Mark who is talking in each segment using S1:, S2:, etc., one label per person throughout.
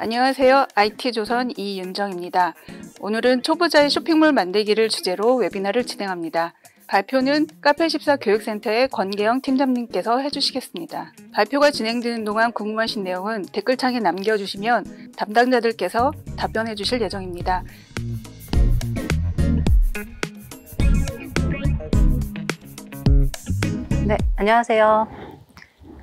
S1: 안녕하세요. IT조선 이윤정입니다. 오늘은 초보자의 쇼핑몰 만들기를 주제로 웨비나를 진행합니다. 발표는 카페14 교육센터의 권계영 팀장님께서 해주시겠습니다. 발표가 진행되는 동안 궁금하신 내용은 댓글창에 남겨주시면 담당자들께서 답변해 주실 예정입니다.
S2: 네, 안녕하세요.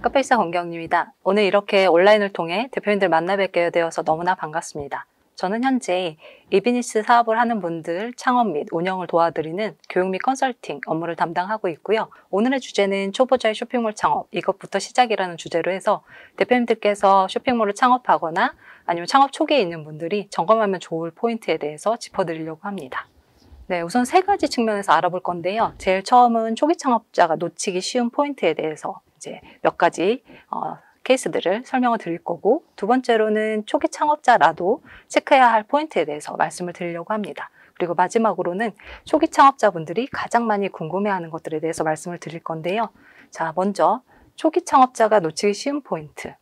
S2: 카페14 권경입니다. 오늘 이렇게 온라인을 통해 대표님들 만나 뵙게 되어서 너무나 반갑습니다. 저는 현재 이비니스 사업을 하는 분들 창업 및 운영을 도와드리는 교육 및 컨설팅 업무를 담당하고 있고요. 오늘의 주제는 초보자의 쇼핑몰 창업, 이것부터 시작이라는 주제로 해서 대표님들께서 쇼핑몰을 창업하거나 아니면 창업 초기에 있는 분들이 점검하면 좋을 포인트에 대해서 짚어드리려고 합니다. 네, 우선 세 가지 측면에서 알아볼 건데요. 제일 처음은 초기 창업자가 놓치기 쉬운 포인트에 대해서 이제 몇 가지 케이스들을 설명을 드릴 거고, 두 번째로는 초기 창업자라도 체크해야 할 포인트에 대해서 말씀을 드리려고 합니다. 그리고 마지막으로는 초기 창업자분들이 가장 많이 궁금해하는 것들에 대해서 말씀을 드릴 건데요. 자, 먼저 초기 창업자가 놓치기 쉬운 포인트.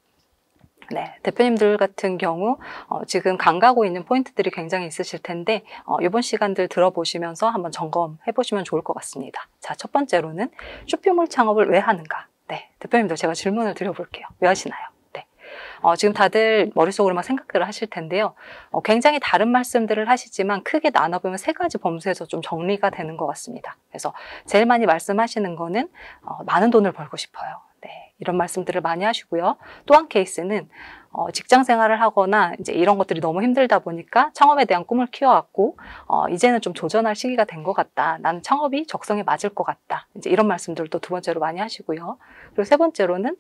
S2: 네, 대표님들 같은 경우 지금 간가고 있는 포인트들이 굉장히 있으실 텐데 이번 시간들 들어보시면서 한번 점검해 보시면 좋을 것 같습니다. 자, 첫 번째로는 쇼핑몰 창업을 왜 하는가? 네, 대표님들 제가 질문을 드려볼게요. 왜 하시나요? 네, 지금 다들 머릿속으로 막 생각들을 하실 텐데요. 굉장히 다른 말씀들을 하시지만 크게 나눠보면 세 가지 범주에서 좀 정리가 되는 것 같습니다. 그래서 제일 많이 말씀하시는 거는 많은 돈을 벌고 싶어요. 네, 이런 말씀들을 많이 하시고요. 또 한 케이스는 직장 생활을 하거나 이제 이런 것들이 너무 힘들다 보니까 창업에 대한 꿈을 키워왔고 이제는 좀 도전할 시기가 된 것 같다. 나는 창업이 적성에 맞을 것 같다. 이제 이런 말씀들도 두 번째로 많이 하시고요. 그리고 세 번째로는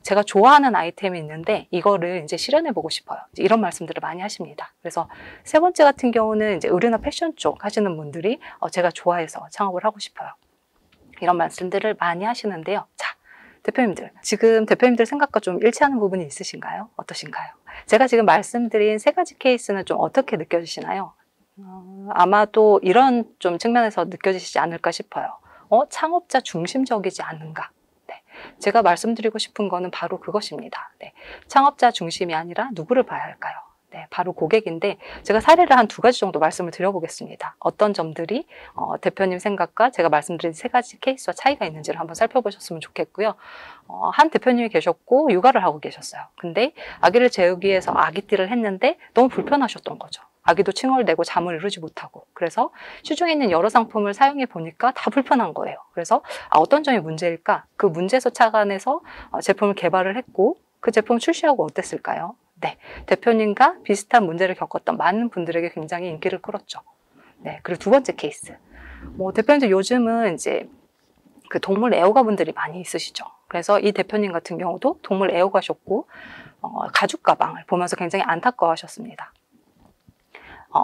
S2: 제가 좋아하는 아이템이 있는데 이거를 이제 실현해보고 싶어요. 이제 이런 말씀들을 많이 하십니다. 그래서 세 번째 같은 경우는 이제 의류나 패션 쪽 하시는 분들이 제가 좋아해서 창업을 하고 싶어요. 이런 말씀들을 많이 하시는데요. 자, 대표님들, 지금 대표님들 생각과 좀 일치하는 부분이 있으신가요? 어떠신가요? 제가 지금 말씀드린 세 가지 케이스는 좀 어떻게 느껴지시나요? 아마도 이런 좀 측면에서 느껴지시지 않을까 싶어요. 창업자 중심적이지 않은가? 네, 제가 말씀드리고 싶은 거는 바로 그것입니다. 네, 창업자 중심이 아니라 누구를 봐야 할까요? 네, 바로 고객인데 제가 사례를 한 두 가지 정도 말씀을 드려보겠습니다. 어떤 점들이 대표님 생각과 제가 말씀드린 세 가지 케이스와 차이가 있는지를 한번 살펴보셨으면 좋겠고요. 한 대표님이 계셨고 육아를 하고 계셨어요. 근데 아기를 재우기 위해서 아기띠를 했는데 너무 불편하셨던 거죠. 아기도 칭얼대고 잠을 이루지 못하고. 그래서 시중에 있는 여러 상품을 사용해 보니까 다 불편한 거예요. 그래서 어떤 점이 문제일까? 그 문제에서 착안해서 제품을 개발을 했고 그 제품을 출시하고 어땠을까요? 네, 대표님과 비슷한 문제를 겪었던 많은 분들에게 굉장히 인기를 끌었죠. 네, 그리고 두 번째 케이스. 대표님들 요즘은 이제 그 동물 애호가 분들이 많이 있으시죠. 그래서 이 대표님 같은 경우도 동물 애호가셨고, 가죽 가방을 보면서 굉장히 안타까워하셨습니다.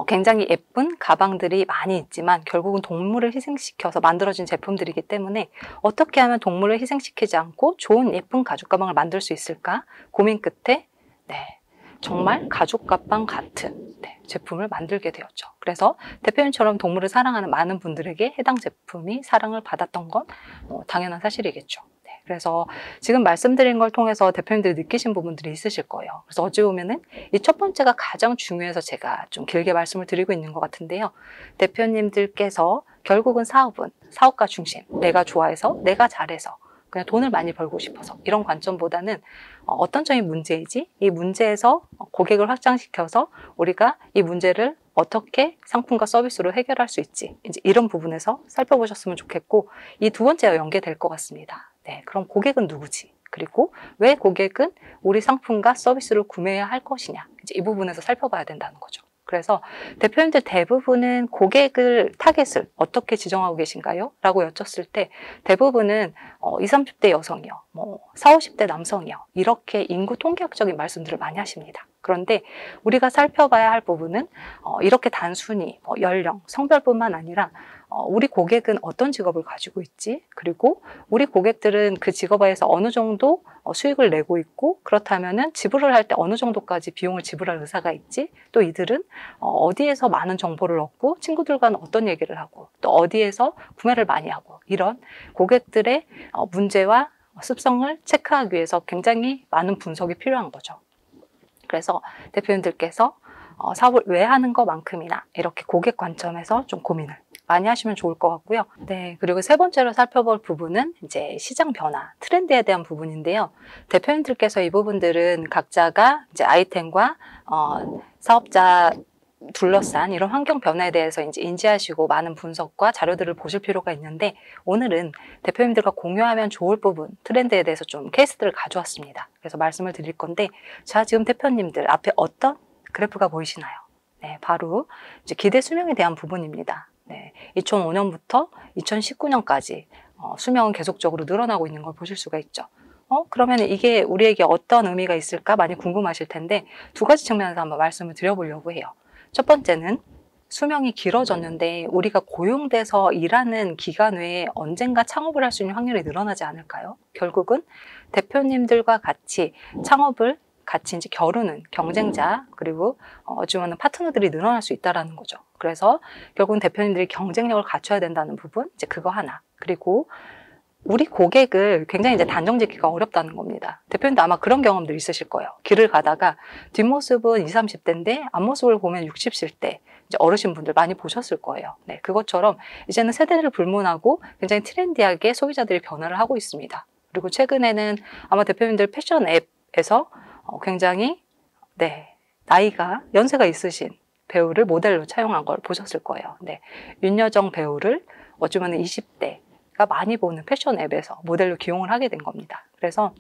S2: 굉장히 예쁜 가방들이 많이 있지만 결국은 동물을 희생시켜서 만들어진 제품들이기 때문에 어떻게 하면 동물을 희생시키지 않고 좋은 예쁜 가죽 가방을 만들 수 있을까 고민 끝에 네, 정말 가죽 가방 같은 제품을 만들게 되었죠. 그래서 대표님처럼 동물을 사랑하는 많은 분들에게 해당 제품이 사랑을 받았던 건 당연한 사실이겠죠. 네, 그래서 지금 말씀드린 걸 통해서 대표님들이 느끼신 부분들이 있으실 거예요. 그래서 어찌 보면은 이 첫 번째가 가장 중요해서 제가 좀 길게 말씀을 드리고 있는 것 같은데요. 대표님들께서 결국은 사업은 사업가 중심, 내가 좋아해서, 내가 잘해서 그냥 돈을 많이 벌고 싶어서 이런 관점보다는 어떤 점이 문제이지? 이 문제에서 고객을 확장시켜서 우리가 이 문제를 어떻게 상품과 서비스로 해결할 수 있지? 이제 이런 부분에서 살펴보셨으면 좋겠고 이 두 번째와 연계될 것 같습니다. 네, 그럼 고객은 누구지? 그리고 왜 고객은 우리 상품과 서비스를 구매해야 할 것이냐? 이제 이 부분에서 살펴봐야 된다는 거죠. 그래서 대표님들 대부분은 고객을 타겟을 어떻게 지정하고 계신가요? 라고 여쭸을 때 대부분은 20, 30대 여성이요, 40, 50대 남성이요 이렇게 인구 통계학적인 말씀들을 많이 하십니다. 그런데 우리가 살펴봐야 할 부분은 이렇게 단순히 연령, 성별뿐만 아니라 우리 고객은 어떤 직업을 가지고 있지? 그리고 우리 고객들은 그 직업에서 어느 정도 수익을 내고 있고 그렇다면은 지불을 할 때 어느 정도까지 비용을 지불할 의사가 있지? 또 이들은 어디에서 많은 정보를 얻고 친구들과는 어떤 얘기를 하고 또 어디에서 구매를 많이 하고 이런 고객들의 문제와 습성을 체크하기 위해서 굉장히 많은 분석이 필요한 거죠. 그래서 대표님들께서 사업을 왜 하는 것만큼이나 이렇게 고객 관점에서 좀 고민을 많이 하시면 좋을 것 같고요. 네, 그리고 세 번째로 살펴볼 부분은 이제 시장 변화, 트렌드에 대한 부분인데요. 대표님들께서 이 부분들은 각자가 이제 아이템과 사업자 둘러싼 이런 환경 변화에 대해서 이제 인지하시고 많은 분석과 자료들을 보실 필요가 있는데, 오늘은 대표님들과 공유하면 좋을 부분, 트렌드에 대해서 좀 케이스들을 가져왔습니다. 그래서 말씀을 드릴 건데, 자, 지금 대표님들 앞에 어떤 그래프가 보이시나요? 네, 바로 이제 기대 수명에 대한 부분입니다. 네, 2005년부터 2019년까지 수명은 계속적으로 늘어나고 있는 걸 보실 수가 있죠. 그러면 이게 우리에게 어떤 의미가 있을까 많이 궁금하실 텐데, 두 가지 측면에서 한번 말씀을 드려보려고 해요. 첫 번째는 수명이 길어졌는데 우리가 고용돼서 일하는 기간 외에 언젠가 창업을 할 수 있는 확률이 늘어나지 않을까요? 결국은 대표님들과 같이 창업을 같이 이제 겨루는 경쟁자, 그리고 어찌 보면 파트너들이 늘어날 수 있다는 거죠. 그래서 결국은 대표님들이 경쟁력을 갖춰야 된다는 부분, 이제 그거 하나. 그리고 우리 고객을 굉장히 이제 단정 짓기가 어렵다는 겁니다. 대표님도 아마 그런 경험들 있으실 거예요. 길을 가다가 뒷모습은 20, 30대인데 앞모습을 보면 60, 70대 이제 어르신분들 많이 보셨을 거예요. 네, 그것처럼 이제는 세대를 불문하고 굉장히 트렌디하게 소비자들이 변화를 하고 있습니다. 그리고 최근에는 아마 대표님들 패션 앱에서 굉장히 나이가 연세가 있으신 배우를 모델로 차용한 걸 보셨을 거예요. 네, 윤여정 배우를 어쩌면 20대가 많이 보는 패션 앱에서 모델로 기용을 하게 된 겁니다. 그래서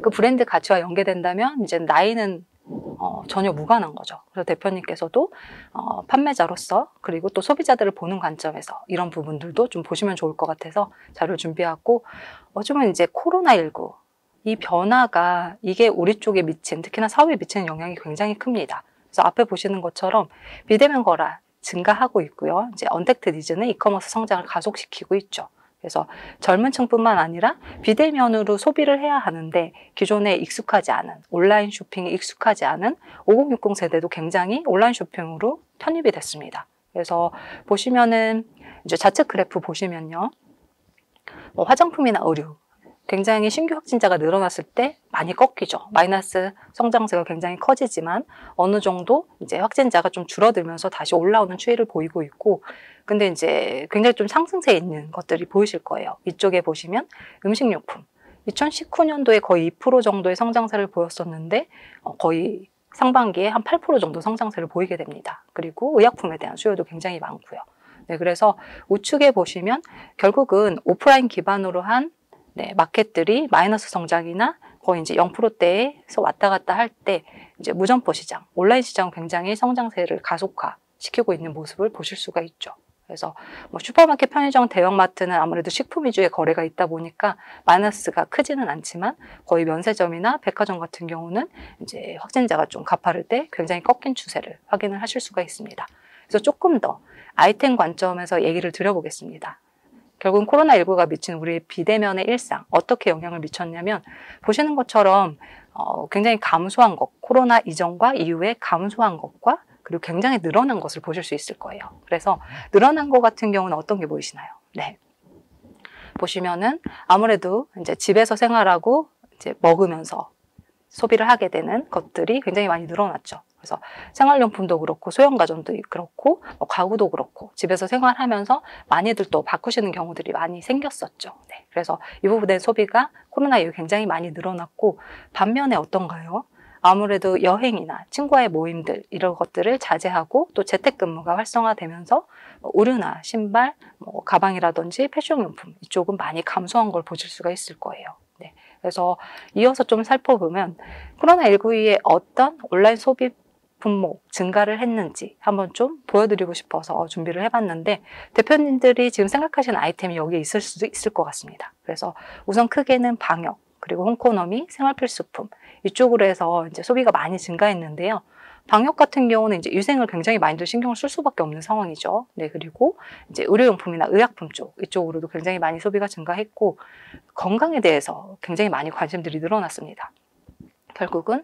S2: 그 브랜드 가치와 연계된다면 이제 나이는 전혀 무관한 거죠. 그래서 대표님께서도 판매자로서, 그리고 또 소비자들을 보는 관점에서 이런 부분들도 좀 보시면 좋을 것 같아서 자료를 준비하고, 어쩌면 이제 코로나19 이 변화가 이게 우리 쪽에 미친, 특히나 사회에 미치는 영향이 굉장히 큽니다. 그래서 앞에 보시는 것처럼 비대면 거래 증가하고 있고요. 이제 언택트 니즈는 이커머스 성장을 가속시키고 있죠. 그래서 젊은 층뿐만 아니라 비대면으로 소비를 해야 하는데 기존에 익숙하지 않은, 온라인 쇼핑에 익숙하지 않은 5060 세대도 굉장히 온라인 쇼핑으로 편입이 됐습니다. 그래서 보시면은 이제 좌측 그래프 보시면요, 화장품이나 의류, 굉장히 신규 확진자가 늘어났을 때 많이 꺾이죠. 마이너스 성장세가 굉장히 커지지만 어느 정도 이제 확진자가 좀 줄어들면서 다시 올라오는 추이를 보이고 있고, 근데 이제 굉장히 좀 상승세에 있는 것들이 보이실 거예요. 이쪽에 보시면 음식료품, 2019년도에 거의 2% 정도의 성장세를 보였었는데 거의 상반기에 한 8% 정도 성장세를 보이게 됩니다. 그리고 의약품에 대한 수요도 굉장히 많고요. 네, 그래서 우측에 보시면 결국은 오프라인 기반으로 한 마켓들이 마이너스 성장이나 거의 이제 0%대에서 왔다 갔다 할 때 이제 무점포 시장, 온라인 시장은 굉장히 성장세를 가속화시키고 있는 모습을 보실 수가 있죠. 그래서 슈퍼마켓, 편의점, 대형마트는 아무래도 식품 위주의 거래가 있다 보니까 마이너스가 크지는 않지만 거의 면세점이나 백화점 같은 경우는 이제 확진자가 좀 가파를 때 굉장히 꺾인 추세를 확인을 하실 수가 있습니다. 그래서 조금 더 아이템 관점에서 얘기를 드려보겠습니다. 결국은 코로나19가 미친 우리의 비대면의 일상, 어떻게 영향을 미쳤냐면, 보시는 것처럼 굉장히 감소한 것, 코로나 이전과 이후에 감소한 것과 그리고 굉장히 늘어난 것을 보실 수 있을 거예요. 그래서 늘어난 것 같은 경우는 어떤 게 보이시나요? 네, 보시면은 아무래도 이제 집에서 생활하고 이제 먹으면서 소비를 하게 되는 것들이 굉장히 많이 늘어났죠. 그래서 생활용품도 그렇고 소형가전도 그렇고 가구도 그렇고 집에서 생활하면서 많이들 또 바꾸시는 경우들이 많이 생겼었죠. 네, 그래서 이 부분의 소비가 코로나 이후 굉장히 많이 늘어났고, 반면에 어떤가요? 아무래도 여행이나 친구와의 모임들 이런 것들을 자제하고 또 재택근무가 활성화되면서 의류나 신발, 가방이라든지 패션용품 이쪽은 많이 감소한 걸 보실 수가 있을 거예요. 네, 그래서 이어서 좀 살펴보면 코로나19 이후에 어떤 온라인 소비 품목 증가를 했는지 한번 좀 보여드리고 싶어서 준비를 해봤는데, 대표님들이 지금 생각하시는 아이템이 여기에 있을 수도 있을 것 같습니다. 그래서 우선 크게는 방역, 그리고 홈코노미, 생활필수품 이쪽으로 해서 이제 소비가 많이 증가했는데요. 방역 같은 경우는 이제 위생을 굉장히 많이들 신경을 쓸 수밖에 없는 상황이죠. 네, 그리고 이제 의료용품이나 의약품 쪽 이쪽으로도 굉장히 많이 소비가 증가했고, 건강에 대해서 굉장히 많이 관심들이 늘어났습니다. 결국은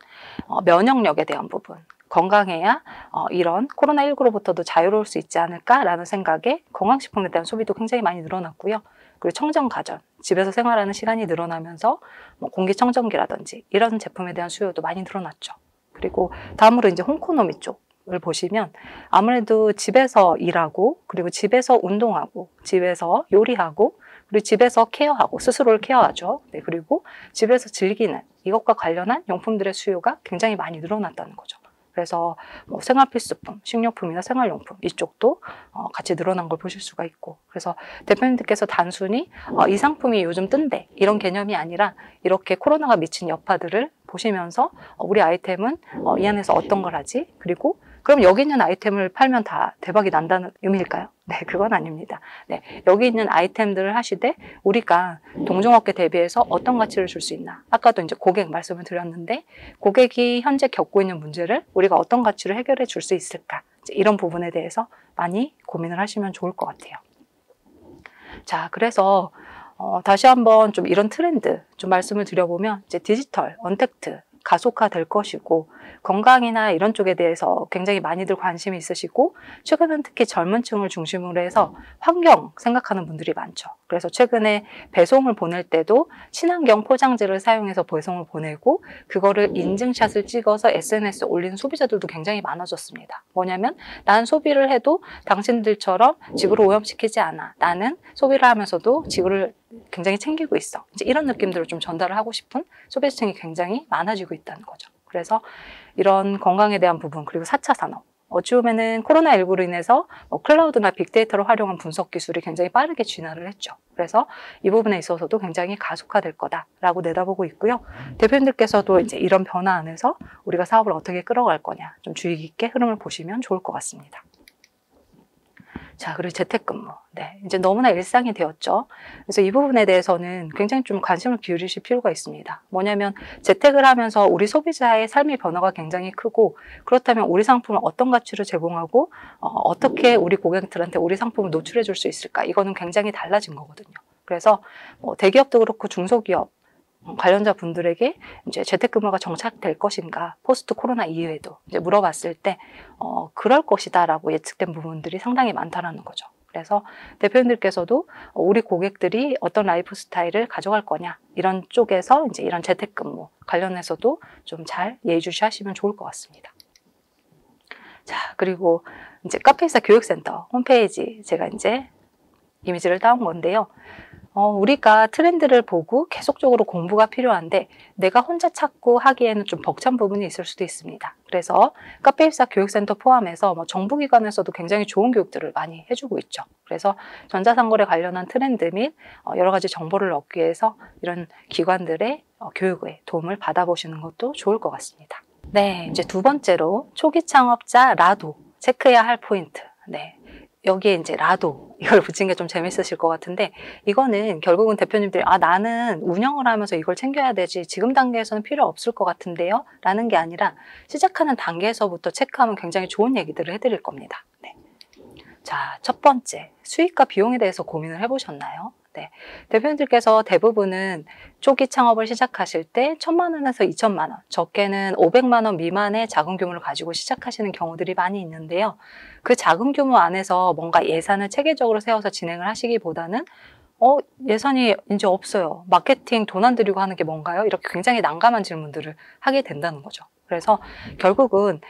S2: 면역력에 대한 부분, 건강해야 이런 코로나19로부터도 자유로울 수 있지 않을까라는 생각에 건강식품에 대한 소비도 굉장히 많이 늘어났고요. 그리고 청정가전, 집에서 생활하는 시간이 늘어나면서 공기청정기라든지 이런 제품에 대한 수요도 많이 늘어났죠. 그리고 다음으로 이제 홈코노미 쪽을 보시면 아무래도 집에서 일하고, 그리고 집에서 운동하고, 집에서 요리하고, 그리고 집에서 케어하고, 스스로를 케어하죠. 네, 그리고 집에서 즐기는 이것과 관련한 용품들의 수요가 굉장히 많이 늘어났다는 거죠. 그래서 뭐 생활필수품, 식료품이나 생활용품 이쪽도 같이 늘어난 걸 보실 수가 있고, 그래서 대표님들께서 단순히 이 상품이 요즘 뜬대 이런 개념이 아니라 이렇게 코로나가 미친 여파들을 보시면서 우리 아이템은 이 안에서 어떤 걸 하지? 그리고 그럼 여기 있는 아이템을 팔면 다 대박이 난다는 의미일까요? 네, 그건 아닙니다. 네, 여기 있는 아이템들을 하시되 우리가 동종업계 대비해서 어떤 가치를 줄 수 있나? 아까도 이제 고객 말씀을 드렸는데 고객이 현재 겪고 있는 문제를 우리가 어떤 가치를 해결해 줄 수 있을까? 이런 부분에 대해서 많이 고민을 하시면 좋을 것 같아요. 자, 그래서 다시 한번 좀 이런 트렌드 좀 말씀을 드려보면 이제 디지털, 언택트 가속화될 것이고 건강이나 이런 쪽에 대해서 굉장히 많이들 관심이 있으시고 최근은 특히 젊은 층을 중심으로 해서 환경 생각하는 분들이 많죠. 그래서 최근에 배송을 보낼 때도 친환경 포장지를 사용해서 배송을 보내고 그거를 인증샷을 찍어서 SNS에 올리는 소비자들도 굉장히 많아졌습니다. 뭐냐면 나는 소비를 해도 당신들처럼 지구를 오염시키지 않아. 나는 소비를 하면서도 지구를 굉장히 챙기고 있어. 이제 이런 느낌들을 좀 전달을 하고 싶은 소비자층이 굉장히 많아지고 있다는 거죠. 그래서 이런 건강에 대한 부분, 그리고 4차 산업. 어찌 보면은 코로나19로 인해서 클라우드나 빅데이터를 활용한 분석 기술이 굉장히 빠르게 진화를 했죠. 그래서 이 부분에 있어서도 굉장히 가속화될 거다라고 내다보고 있고요. 대표님들께서도 이제 이런 변화 안에서 우리가 사업을 어떻게 끌어갈 거냐 좀 주의 깊게 흐름을 보시면 좋을 것 같습니다. 자, 그리고 재택근무. 네, 이제 너무나 일상이 되었죠. 그래서 이 부분에 대해서는 굉장히 좀 관심을 기울이실 필요가 있습니다. 뭐냐면 재택을 하면서 우리 소비자의 삶의 변화가 굉장히 크고 그렇다면 우리 상품을 어떤 가치로 제공하고 어떻게 우리 고객들한테 우리 상품을 노출해 줄 수 있을까? 이거는 굉장히 달라진 거거든요. 그래서 대기업도 그렇고 중소기업 관련자 분들에게 이제 재택근무가 정착될 것인가, 포스트 코로나 이후에도 이제 물어봤을 때, 그럴 것이다라고 예측된 부분들이 상당히 많다라는 거죠. 그래서 대표님들께서도 우리 고객들이 어떤 라이프 스타일을 가져갈 거냐, 이런 쪽에서 이제 이런 재택근무 관련해서도 좀 잘 예의주시하시면 좋을 것 같습니다. 자, 그리고 이제 카페이사 교육센터 홈페이지 제가 이제 이미지를 따온 건데요. 우리가 트렌드를 보고 계속적으로 공부가 필요한데 내가 혼자 찾고 하기에는 좀 벅찬 부분이 있을 수도 있습니다. 그래서 카페입사 교육센터 포함해서 정부기관에서도 굉장히 좋은 교육들을 많이 해주고 있죠. 그래서 전자상거래 관련한 트렌드 및 여러 가지 정보를 얻기 위해서 이런 기관들의 교육에 도움을 받아보시는 것도 좋을 것 같습니다. 네, 이제 두 번째로 초기 창업자 라도 체크해야 할 포인트. 네. 여기에 이제 라도 이걸 붙인 게 좀 재밌으실 것 같은데 이거는 결국은 대표님들이 나는 운영을 하면서 이걸 챙겨야 되지 지금 단계에서는 필요 없을 것 같은데요 라는 게 아니라 시작하는 단계에서부터 체크하면 굉장히 좋은 얘기들을 해드릴 겁니다. 네. 자, 첫 번째 수익과 비용에 대해서 고민을 해보셨나요? 네. 대표님들께서 대부분은 초기 창업을 시작하실 때 1,000만 원에서 2,000만 원, 적게는 500만 원 미만의 자금 규모를 가지고 시작하시는 경우들이 많이 있는데요. 그 자금 규모 안에서 뭔가 예산을 체계적으로 세워서 진행을 하시기보다는 예산이 이제 없어요. 마케팅 돈 안 들이고 하는 게 뭔가요? 이렇게 굉장히 난감한 질문들을 하게 된다는 거죠. 그래서 결국은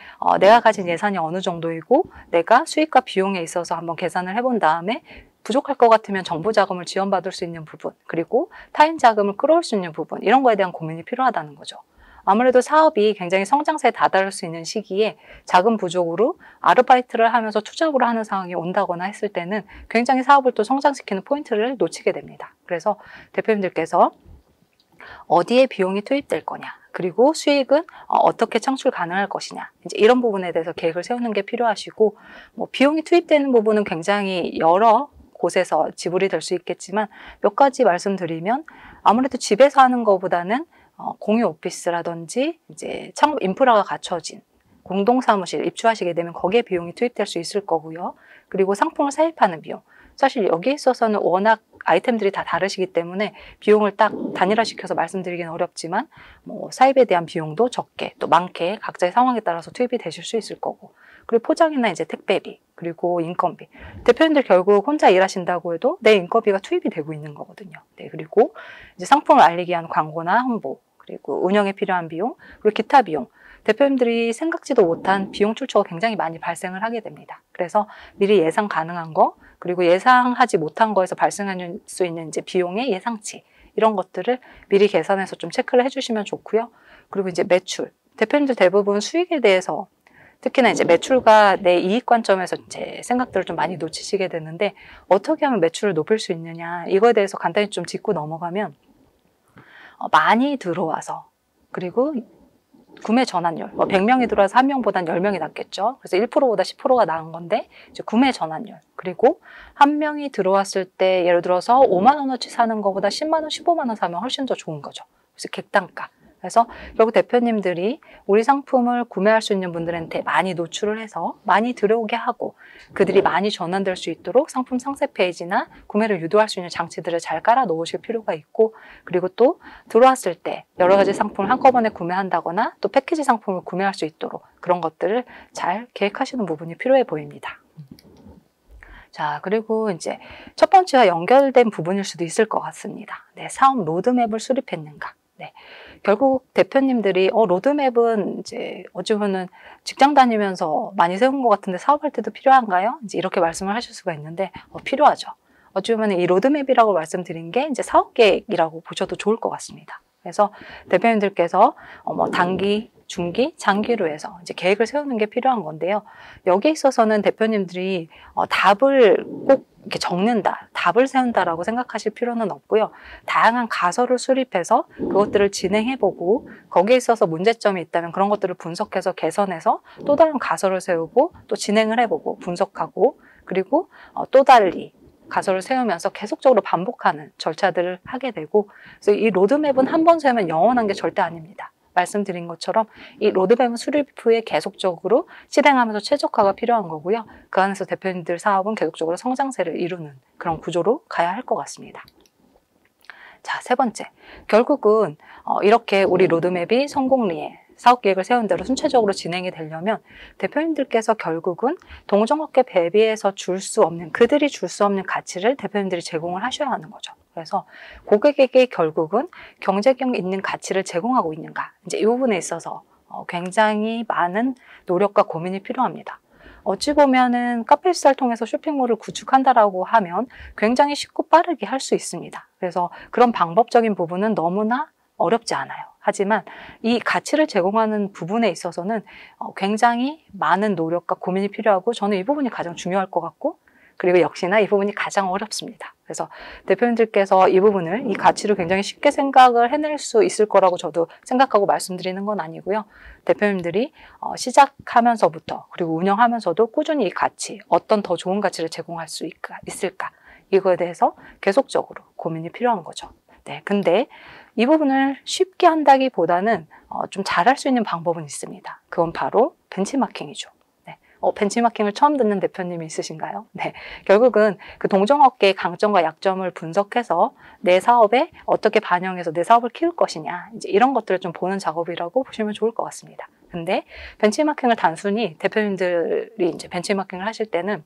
S2: 내가 가진 예산이 어느 정도이고 내가 수익과 비용에 있어서 한번 계산을 해본 다음에 부족할 것 같으면 정부 자금을 지원받을 수 있는 부분, 그리고 타인 자금을 끌어올 수 있는 부분, 이런 거에 대한 고민이 필요하다는 거죠. 아무래도 사업이 굉장히 성장세에 다다를 수 있는 시기에 자금 부족으로 아르바이트를 하면서 투잡으로 하는 상황이 온다거나 했을 때는 굉장히 사업을 또 성장시키는 포인트를 놓치게 됩니다. 그래서 대표님들께서 어디에 비용이 투입될 거냐, 그리고 수익은 어떻게 창출 가능할 것이냐, 이제 이런 부분에 대해서 계획을 세우는 게 필요하시고, 비용이 투입되는 부분은 굉장히 여러 곳에서 지불이 될 수 있겠지만 몇 가지 말씀드리면 아무래도 집에서 하는 것보다는 공유 오피스라든지 이제 창업 인프라가 갖춰진 공동사무실 입주하시게 되면 거기에 비용이 투입될 수 있을 거고요. 그리고 상품을 사입하는 비용. 사실 여기에 있어서는 워낙 아이템들이 다 다르시기 때문에 비용을 딱 단일화시켜서 말씀드리기는 어렵지만 사입에 대한 비용도 적게 또 많게 각자의 상황에 따라서 투입이 되실 수 있을 거고, 그리고 포장이나 이제 택배비, 그리고 인건비. 대표님들 결국 혼자 일하신다고 해도 내 인건비가 투입이 되고 있는 거거든요. 네, 그리고 이제 상품을 알리기 위한 광고나 홍보, 그리고 운영에 필요한 비용, 그리고 기타 비용. 대표님들이 생각지도 못한 비용 출처가 굉장히 많이 발생을 하게 됩니다. 그래서 미리 예상 가능한 거, 그리고 예상하지 못한 거에서 발생할 수 있는 이제 비용의 예상치, 이런 것들을 미리 계산해서 좀 체크를 해주시면 좋고요. 그리고 이제 매출, 대표님들 대부분 수익에 대해서 특히나 이제 매출과 내 이익 관점에서 이제 생각들을 좀 많이 놓치시게 되는데, 어떻게 하면 매출을 높일 수 있느냐, 이거에 대해서 간단히 좀 짚고 넘어가면, 많이 들어와서, 그리고 구매 전환율, 100명이 들어와서 1명보단 10명이 낫겠죠. 그래서 1%보다 10%가 나은 건데, 이제 구매 전환율, 그리고 1명이 들어왔을 때 예를 들어서 5만 원어치 사는 것보다 10만 원, 15만 원 사면 훨씬 더 좋은 거죠. 그래서 객단가. 그래서 결국 대표님들이 우리 상품을 구매할 수 있는 분들한테 많이 노출을 해서 많이 들어오게 하고, 그들이 많이 전환될 수 있도록 상품 상세 페이지나 구매를 유도할 수 있는 장치들을 잘 깔아 놓으실 필요가 있고, 그리고 또 들어왔을 때 여러 가지 상품을 한꺼번에 구매한다거나 또 패키지 상품을 구매할 수 있도록 그런 것들을 잘 계획하시는 부분이 필요해 보입니다. 자, 그리고 이제 첫 번째와 연결된 부분일 수도 있을 것 같습니다. 네, 사업 로드맵을 수립했는가. 네, 결국 대표님들이 로드맵은 이제 어찌 보면 직장 다니면서 많이 세운 것 같은데 사업할 때도 필요한가요? 이제 이렇게 말씀을 하실 수가 있는데 필요하죠. 어찌 보면 이 로드맵이라고 말씀드린 게 이제 사업 계획이라고 보셔도 좋을 것 같습니다. 그래서 대표님들께서 단기, 중기, 장기로 해서 이제 계획을 세우는 게 필요한 건데요. 여기에 있어서는 대표님들이 답을 꼭 이렇게 적는다, 답을 세운다라고 생각하실 필요는 없고요. 다양한 가설을 수립해서 그것들을 진행해보고, 거기에 있어서 문제점이 있다면 그런 것들을 분석해서 개선해서 또 다른 가설을 세우고 또 진행을 해보고 분석하고, 그리고 또 달리 가설을 세우면서 계속적으로 반복하는 절차들을 하게 되고, 그래서 이 로드맵은 한 번 세우면 영원한 게 절대 아닙니다. 말씀드린 것처럼 이 로드맵은 수립 후에 계속적으로 실행하면서 최적화가 필요한 거고요. 그 안에서 대표님들 사업은 계속적으로 성장세를 이루는 그런 구조로 가야 할 것 같습니다. 자, 세 번째. 결국은 이렇게 우리 로드맵이 성공리에 사업 계획을 세운 대로 순차적으로 진행이 되려면 대표님들께서 결국은 동종업계 대비해서 그들이 줄 수 없는 가치를 대표님들이 제공을 하셔야 하는 거죠. 그래서 고객에게 결국은 경쟁력 있는 가치를 제공하고 있는가, 이제 이 부분에 있어서 굉장히 많은 노력과 고민이 필요합니다. 어찌 보면은 카페24를 통해서 쇼핑몰을 구축한다라고 하면 굉장히 쉽고 빠르게 할 수 있습니다. 그래서 그런 방법적인 부분은 너무나 어렵지 않아요. 하지만 이 가치를 제공하는 부분에 있어서는 굉장히 많은 노력과 고민이 필요하고, 저는 이 부분이 가장 중요할 것 같고, 그리고 역시나 이 부분이 가장 어렵습니다. 그래서 대표님들께서 이 부분을, 이 가치를 굉장히 쉽게 생각을 해낼 수 있을 거라고 저도 생각하고 말씀드리는 건 아니고요. 대표님들이 시작하면서부터 그리고 운영하면서도 꾸준히 이 가치, 어떤 더 좋은 가치를 제공할 수 있을까, 이거에 대해서 계속적으로 고민이 필요한 거죠. 네, 근데 이 부분을 쉽게 한다기보다는 좀 잘할 수 있는 방법은 있습니다. 그건 바로 벤치마킹이죠. 네. 벤치마킹을 처음 듣는 대표님이 있으신가요? 네. 결국은 그 동종업계의 강점과 약점을 분석해서 내 사업에 어떻게 반영해서 내 사업을 키울 것이냐, 이제 이런 것들을 좀 보는 작업이라고 보시면 좋을 것 같습니다. 근데 벤치마킹을 단순히 대표님들이 이제 벤치마킹을 하실 때는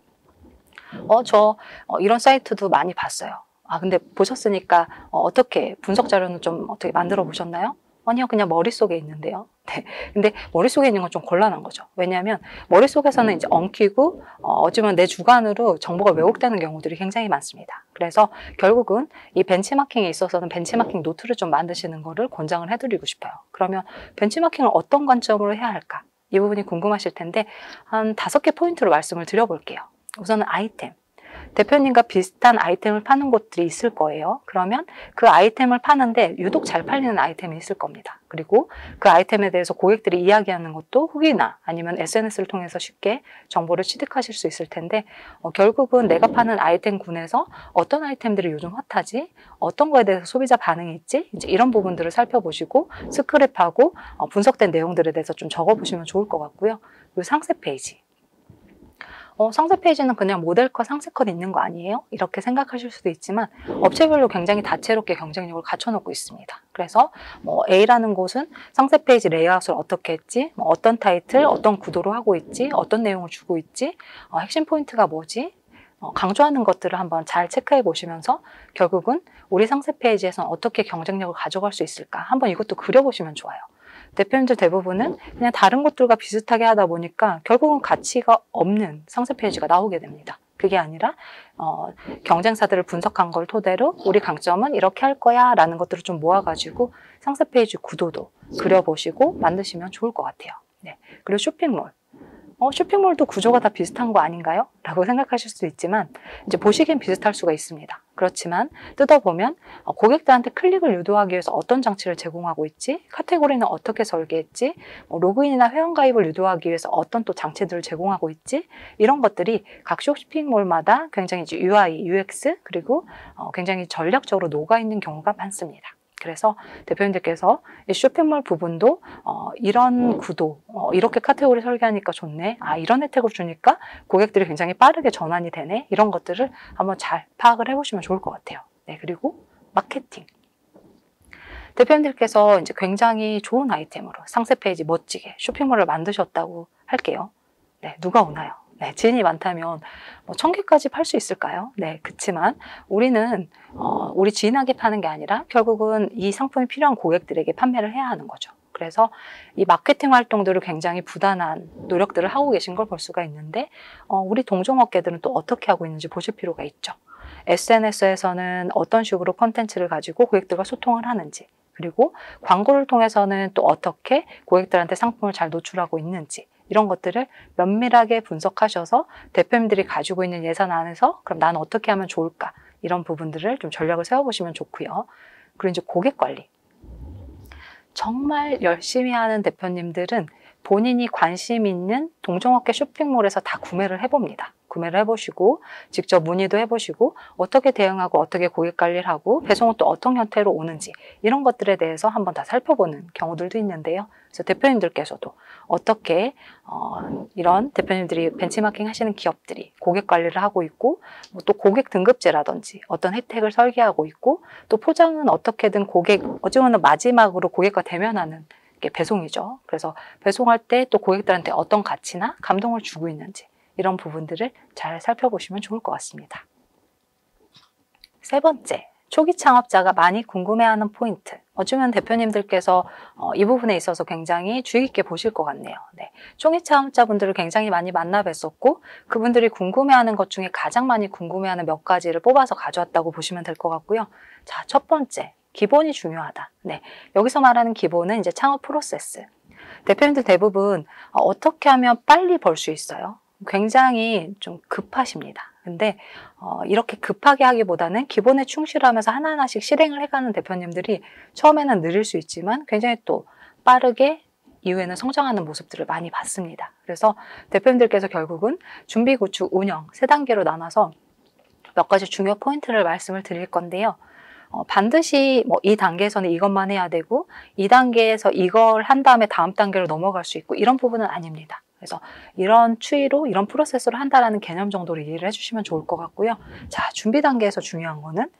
S2: 저 이런 사이트도 많이 봤어요. 근데 보셨으니까 어떻게 분석 자료는 좀 어떻게 만들어 보셨나요? 아니요, 그냥 머릿속에 있는데요. 네. 근데 머릿속에 있는 건 좀 곤란한 거죠. 왜냐하면 머릿속에서는 이제 엉키고 어찌보면 내 주관으로 정보가 왜곡되는 경우들이 굉장히 많습니다. 그래서 결국은 이 벤치마킹에 있어서는 벤치마킹 노트를 좀 만드시는 거를 권장을 해드리고 싶어요. 그러면 벤치마킹을 어떤 관점으로 해야 할까? 이 부분이 궁금하실 텐데 한 5개 포인트로 말씀을 드려볼게요. 우선은 아이템. 대표님과 비슷한 아이템을 파는 곳들이 있을 거예요. 그러면 그 아이템을 파는데 유독 잘 팔리는 아이템이 있을 겁니다. 그리고 그 아이템에 대해서 고객들이 이야기하는 것도 후기나 아니면 SNS를 통해서 쉽게 정보를 취득하실 수 있을 텐데, 결국은 내가 파는 아이템군에서 어떤 아이템들이 요즘 핫하지, 어떤 거에 대해서 소비자 반응이 있지, 이제 이런 부분들을 살펴보시고 스크랩하고 분석된 내용들에 대해서 좀 적어보시면 좋을 것 같고요. 그리고 상세 페이지. 상세 페이지는 그냥 모델 컷, 상세 컷 있는 거 아니에요? 이렇게 생각하실 수도 있지만 업체별로 굉장히 다채롭게 경쟁력을 갖춰놓고 있습니다. 그래서 A라는 곳은 상세 페이지 레이아웃을 어떻게 했지, 어떤 타이틀, 어떤 구도로 하고 있지, 어떤 내용을 주고 있지, 핵심 포인트가 뭐지, 강조하는 것들을 한번 잘 체크해 보시면서 결국은 우리 상세 페이지에서는 어떻게 경쟁력을 가져갈 수 있을까, 한번 이것도 그려보시면 좋아요. 대표님들 대부분은 그냥 다른 곳들과 비슷하게 하다 보니까 결국은 가치가 없는 상세 페이지가 나오게 됩니다. 그게 아니라 경쟁사들을 분석한 걸 토대로 우리 강점은 이렇게 할 거야 라는 것들을 좀 모아가지고 상세 페이지 구도도 그려보시고 만드시면 좋을 것 같아요. 네. 그리고 쇼핑몰. 쇼핑몰도 구조가 다 비슷한 거 아닌가요? 라고 생각하실 수도 있지만 이제 보시기엔 비슷할 수가 있습니다. 그렇지만 뜯어보면 고객들한테 클릭을 유도하기 위해서 어떤 장치를 제공하고 있지? 카테고리는 어떻게 설계했지? 로그인이나 회원가입을 유도하기 위해서 어떤 또 장치들을 제공하고 있지? 이런 것들이 각 쇼핑몰마다 굉장히 이제 UI, UX 그리고 굉장히 전략적으로 녹아있는 경우가 많습니다. 그래서 대표님들께서 이 쇼핑몰 부분도 이런 구도, 이렇게 카테고리 설계하니까 좋네. 이런 혜택을 주니까 고객들이 굉장히 빠르게 전환이 되네. 이런 것들을 한번 잘 파악을 해보시면 좋을 것 같아요. 네, 그리고 마케팅. 대표님들께서 이제 굉장히 좋은 아이템으로 상세 페이지 멋지게 쇼핑몰을 만드셨다고 할게요. 네, 누가 오나요? 네, 지인이 많다면 1000개까지 팔 수 있을까요? 네, 그렇지만 우리는 우리 지인에게 파는 게 아니라 결국은 이 상품이 필요한 고객들에게 판매를 해야 하는 거죠. 그래서 이 마케팅 활동들을 굉장히 부단한 노력들을 하고 계신 걸 볼 수가 있는데 우리 동종업계들은 또 어떻게 하고 있는지 보실 필요가 있죠. SNS에서는 어떤 식으로 콘텐츠를 가지고 고객들과 소통을 하는지, 그리고 광고를 통해서는 또 어떻게 고객들한테 상품을 잘 노출하고 있는지, 이런 것들을 면밀하게 분석하셔서 대표님들이 가지고 있는 예산 안에서 그럼 나는 어떻게 하면 좋을까, 이런 부분들을 좀 전략을 세워보시면 좋고요. 그리고 이제 고객 관리. 정말 열심히 하는 대표님들은 본인이 관심 있는 동종업계 쇼핑몰에서 다 구매를 해봅니다. 구매를 해보시고 직접 문의도 해보시고 어떻게 대응하고 어떻게 고객 관리를 하고 배송은 또 어떤 형태로 오는지 이런 것들에 대해서 한번 다 살펴보는 경우들도 있는데요. 그래서 대표님들께서도 어떻게 이런 대표님들이 벤치마킹 하시는 기업들이 고객 관리를 하고 있고 또 고객 등급제라든지 어떤 혜택을 설계하고 있고 또 포장은 어떻게든 어찌 보면 마지막으로 고객과 대면하는 게 배송이죠. 그래서 배송할 때 또 고객들한테 어떤 가치나 감동을 주고 있는지 이런 부분들을 잘 살펴보시면 좋을 것 같습니다. 세 번째, 초기 창업자가 많이 궁금해하는 포인트. 어쩌면 대표님들께서 이 부분에 있어서 굉장히 주의 깊게 보실 것 같네요. 네. 초기 창업자분들을 굉장히 많이 만나 뵀었고 그분들이 궁금해하는 것 중에 가장 많이 궁금해하는 몇 가지를 뽑아서 가져왔다고 보시면 될 것 같고요. 자, 첫 번째, 기본이 중요하다. 네. 여기서 말하는 기본은 이제 창업 프로세스. 대표님들 대부분 어떻게 하면 빨리 벌 수 있어요? 굉장히 좀 급하십니다. 근데 이렇게 급하게 하기보다는 기본에 충실하면서 하나하나씩 실행을 해가는 대표님들이 처음에는 느릴 수 있지만 굉장히 또 빠르게 이후에는 성장하는 모습들을 많이 봤습니다. 그래서 대표님들께서 결국은 준비, 구축, 운영 세 단계로 나눠서 몇 가지 중요 포인트를 말씀을 드릴 건데요. 반드시 이 단계에서는 이것만 해야 되고 이 단계에서 이걸 한 다음에 다음 단계로 넘어갈 수 있고 이런 부분은 아닙니다. 그래서 이런 추이로 이런 프로세스로 한다라는 개념 정도로 이해를 해주시면 좋을 것 같고요. 자, 준비 단계에서 중요한 거는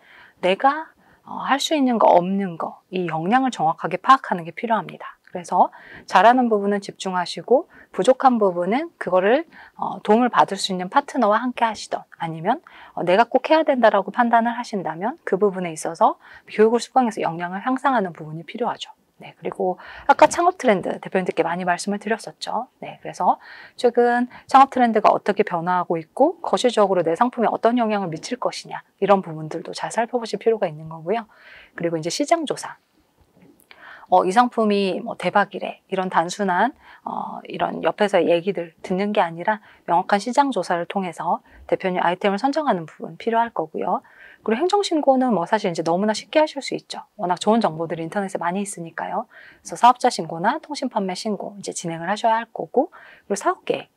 S2: 내가 할 수 있는 거 없는 거 이 역량을 정확하게 파악하는 게 필요합니다. 그래서 잘하는 부분은 집중하시고 부족한 부분은 그거를 도움을 받을 수 있는 파트너와 함께 하시던 아니면 내가 꼭 해야 된다라고 판단을 하신다면 그 부분에 있어서 교육을 수강해서 역량을 향상하는 부분이 필요하죠. 네, 그리고 아까 창업 트렌드 대표님들께 많이 말씀을 드렸었죠. 네, 그래서 최근 창업 트렌드가 어떻게 변화하고 있고 거시적으로 내 상품에 어떤 영향을 미칠 것이냐 이런 부분들도 잘 살펴보실 필요가 있는 거고요. 그리고 이제 시장 조사. 이 상품이 대박이래 이런 단순한 이런 옆에서 얘기들 듣는 게 아니라 명확한 시장 조사를 통해서 대표님 아이템을 선정하는 부분 필요할 거고요. 그리고 행정신고는 사실 이제 너무나 쉽게 하실 수 있죠. 워낙 좋은 정보들이 인터넷에 많이 있으니까요. 그래서 사업자 신고나 통신판매 신고 이제 진행을 하셔야 할 거고, 그리고 사업계획.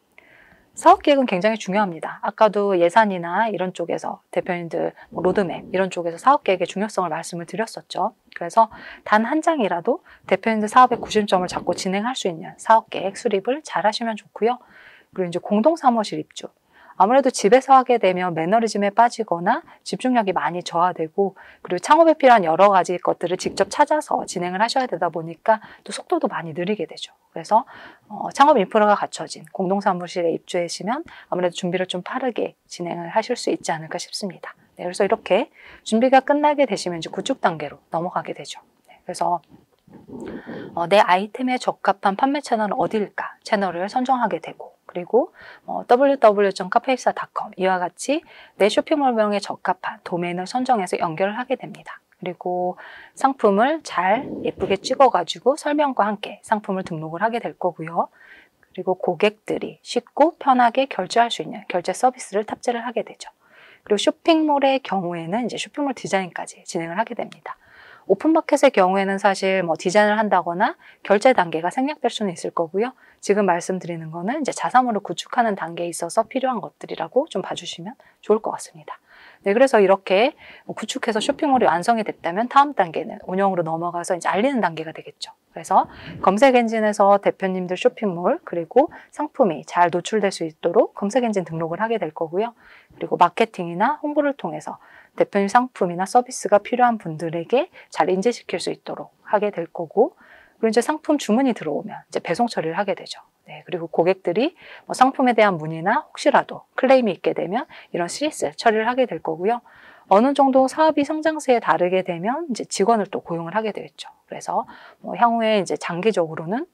S2: 사업계획은 굉장히 중요합니다. 아까도 예산이나 이런 쪽에서 대표님들 로드맵 이런 쪽에서 사업계획의 중요성을 말씀을 드렸었죠. 그래서 단 한 장이라도 대표님들 사업의 구심점을 잡고 진행할 수 있는 사업계획 수립을 잘 하시면 좋고요. 그리고 이제 공동사무실 입주. 아무래도 집에서 하게 되면 매너리즘에 빠지거나 집중력이 많이 저하되고 그리고 창업에 필요한 여러 가지 것들을 직접 찾아서 진행을 하셔야 되다 보니까 또 속도도 많이 느리게 되죠. 그래서 창업 인프라가 갖춰진 공동사무실에 입주하시면 아무래도 준비를 좀 빠르게 진행을 하실 수 있지 않을까 싶습니다. 네, 그래서 이렇게 준비가 끝나게 되시면 이제 구축 단계로 넘어가게 되죠. 네, 그래서 내 아이템에 적합한 판매 채널은 어디일까? 채널을 선정하게 되고, 그리고 www.카페24.com 이와 같이 내 쇼핑몰명에 적합한 도메인을 선정해서 연결을 하게 됩니다. 그리고 상품을 잘 예쁘게 찍어가지고 설명과 함께 상품을 등록을 하게 될 거고요. 그리고 고객들이 쉽고 편하게 결제할 수 있는 결제 서비스를 탑재를 하게 되죠. 그리고 쇼핑몰의 경우에는 이제 쇼핑몰 디자인까지 진행을 하게 됩니다. 오픈마켓의 경우에는 사실 디자인을 한다거나 결제 단계가 생략될 수는 있을 거고요. 지금 말씀드리는 거는 이제 자사몰을 구축하는 단계에 있어서 필요한 것들이라고 좀 봐주시면 좋을 것 같습니다. 네, 그래서 이렇게 구축해서 쇼핑몰이 완성이 됐다면 다음 단계는 운영으로 넘어가서 이제 알리는 단계가 되겠죠. 그래서 검색 엔진에서 대표님들 쇼핑몰 그리고 상품이 잘 노출될 수 있도록 검색 엔진 등록을 하게 될 거고요. 그리고 마케팅이나 홍보를 통해서 대표님 상품이나 서비스가 필요한 분들에게 잘 인지시킬 수 있도록 하게 될 거고, 그리고 이제 상품 주문이 들어오면 이제 배송 처리를 하게 되죠. 네, 그리고 고객들이 상품에 대한 문의나 혹시라도 클레임이 있게 되면 이런 CS 처리를 하게 될 거고요. 어느 정도 사업이 성장세에 다르게 되면 이제 직원을 또 고용을 하게 되겠죠. 그래서 향후에 이제 장기적으로는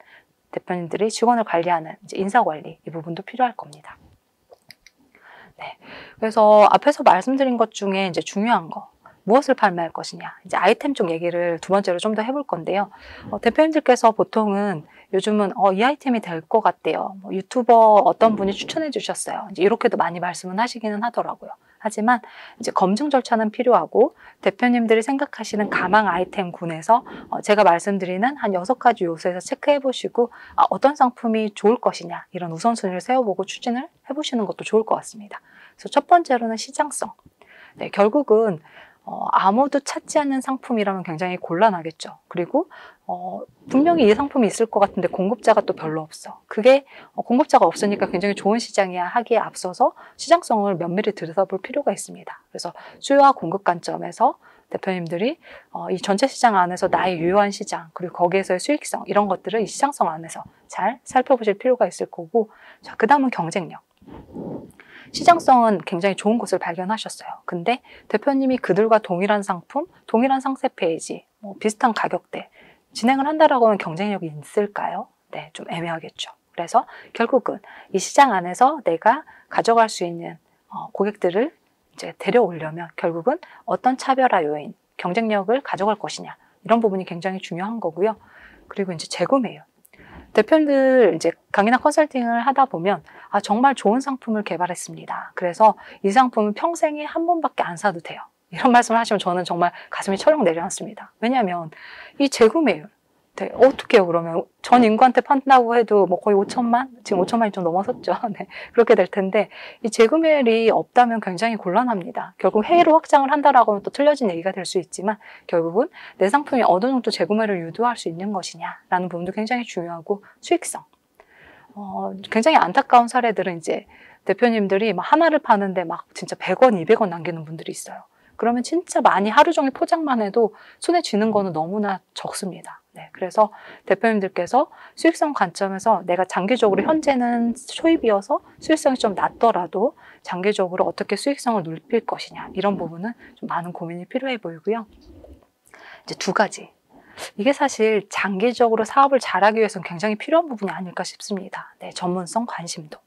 S2: 대표님들이 직원을 관리하는 이제 인사관리 이 부분도 필요할 겁니다. 네, 그래서 앞에서 말씀드린 것 중에 이제 중요한 거 무엇을 판매할 것이냐, 이제 아이템 쪽 얘기를 두 번째로 좀 더 해볼 건데요. 대표님들께서 보통은 요즘은 이 아이템이 될 것 같대요. 유튜버 어떤 분이 추천해 주셨어요. 이제 이렇게도 많이 말씀은 하시기는 하더라고요. 하지만 이제 검증 절차는 필요하고 대표님들이 생각하시는 가망 아이템군에서 제가 말씀드리는 한 6가지 요소에서 체크해 보시고 어떤 상품이 좋을 것이냐 이런 우선순위를 세워보고 추진을 해보시는 것도 좋을 것 같습니다. 그래서 첫 번째로는 시장성. 네, 결국은 아무도 찾지 않는 상품이라면 굉장히 곤란하겠죠. 그리고 분명히 이 상품이 있을 것 같은데 공급자가 또 별로 없어. 그게 공급자가 없으니까 굉장히 좋은 시장이야 하기에 앞서서 시장성을 면밀히 들여다볼 필요가 있습니다. 그래서 수요와 공급 관점에서 대표님들이 이 전체 시장 안에서 나의 유효한 시장 그리고 거기에서의 수익성 이런 것들을 이 시장성 안에서 잘 살펴보실 필요가 있을 거고, 자, 그 다음은 경쟁력. 시장성은 굉장히 좋은 곳을 발견하셨어요. 근데 대표님이 그들과 동일한 상품, 동일한 상세 페이지, 비슷한 가격대 진행을 한다라고 하면 경쟁력이 있을까요? 네, 좀 애매하겠죠. 그래서 결국은 이 시장 안에서 내가 가져갈 수 있는 고객들을 이제 데려오려면 결국은 어떤 차별화 요인, 경쟁력을 가져갈 것이냐 이런 부분이 굉장히 중요한 거고요. 그리고 이제 재구매율. 대표님들 이제 강의나 컨설팅을 하다 보면 정말 좋은 상품을 개발했습니다. 그래서 이 상품은 평생에 한 번밖에 안 사도 돼요. 이런 말씀을 하시면 저는 정말 가슴이 철렁 내려앉습니다. 왜냐하면 이 재구매율 네, 어떻게 해요 그러면? 전 인구한테 판다고 해도 거의 5천만? 지금 5천만이 좀 넘어섰죠. 네, 그렇게 될 텐데 이 재구매율이 없다면 굉장히 곤란합니다. 결국 해외로 확장을 한다라고 하면 또 틀려진 얘기가 될 수 있지만 결국은 내 상품이 어느 정도 재구매를 유도할 수 있는 것이냐라는 부분도 굉장히 중요하고, 수익성. 굉장히 안타까운 사례들은 이제 대표님들이 하나를 파는데 진짜 100원, 200원 남기는 분들이 있어요. 그러면 진짜 많이 하루 종일 포장만 해도 손에 쥐는 거는 너무나 적습니다. 네, 그래서 대표님들께서 수익성 관점에서 내가 장기적으로 현재는 초입이어서 수익성이 좀 낮더라도 장기적으로 어떻게 수익성을 높일 것이냐 이런 부분은 좀 많은 고민이 필요해 보이고요. 이제 2가지. 이게 사실 장기적으로 사업을 잘하기 위해서는 굉장히 필요한 부분이 아닐까 싶습니다. 네, 전문성, 관심도.